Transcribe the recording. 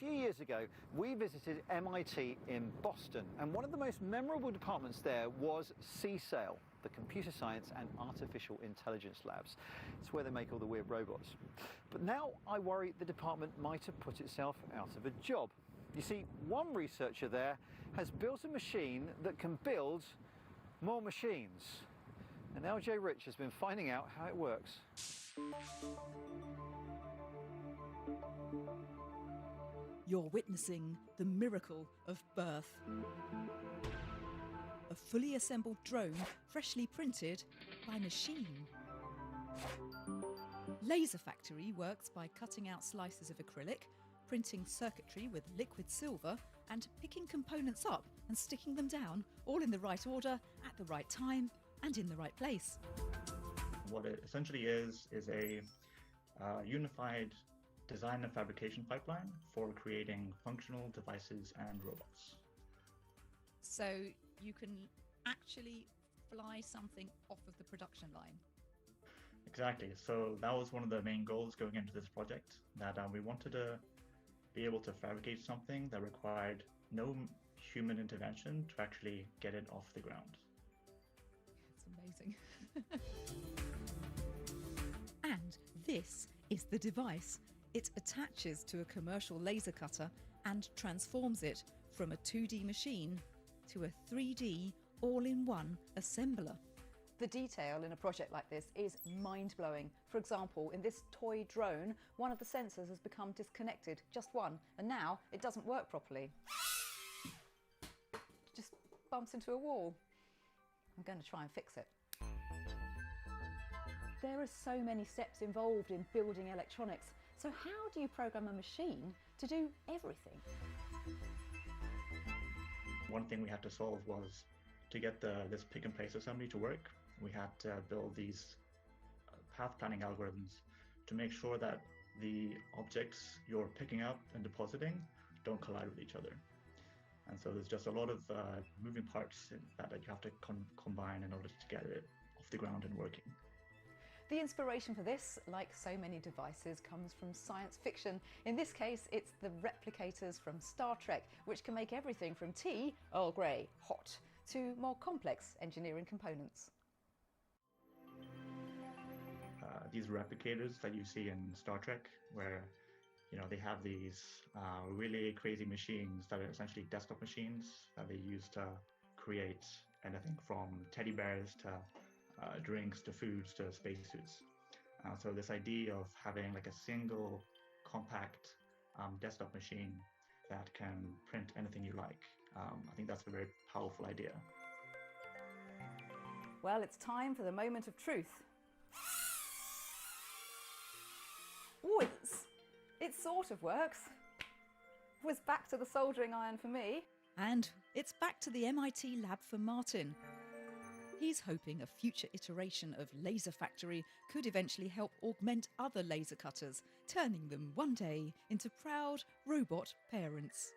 few years ago, we visited MIT in Boston, and one of the most memorable departments there was CSAL, the Computer Science and Artificial Intelligence Labs. It's where they make all the weird robots. But now I worry the department might have put itself out of a job. You see, one researcher there has built a machine that can build more machines. And LJ Rich has been finding out how it works. You're witnessing the miracle of birth. A fully assembled drone, freshly printed by machine. Laser Factory works by cutting out slices of acrylic, printing circuitry with liquid silver, and picking components up and sticking them down, all in the right order, at the right time, and in the right place. What it essentially is a unified design and fabrication pipeline for creating functional devices and robots. So you can actually fly something off of the production line. Exactly. So that was one of the main goals going into this project, that we wanted to be able to fabricate something that required no human intervention to actually get it off the ground. It's amazing. And this is the device. It attaches to a commercial laser cutter and transforms it from a 2D machine to a 3D all-in-one assembler. The detail in a project like this is mind-blowing. For example, in this toy drone, one of the sensors has become disconnected, just one, and now it doesn't work properly. It just bumps into a wall. I'm going to try and fix it. There are so many steps involved in building electronics. So how do you program a machine to do everything? One thing we had to solve was to get this pick and place assembly to work. We had to build these path planning algorithms to make sure that the objects you're picking up and depositing don't collide with each other. And so there's just a lot of moving parts that you have to combine in order to get it off the ground and working. The inspiration for this, like so many devices, comes from science fiction. In this case, it's the Replicators from Star Trek, which can make everything from tea, Earl Grey, hot, to more complex engineering components. These replicators that you see in Star Trek, where they have these really crazy machines that are essentially desktop machines that they use to create anything from teddy bears to drinks to foods to spacesuits. So this idea of having like a single compact desktop machine that can print anything you like, I think that's a very powerful idea. Well, it's time for the moment of truth. Oh, it sort of works. It was back to the soldering iron for me. And it's back to the MIT lab for Martin. He's hoping a future iteration of Laser Factory could eventually help augment other laser cutters, turning them one day into proud robot parents.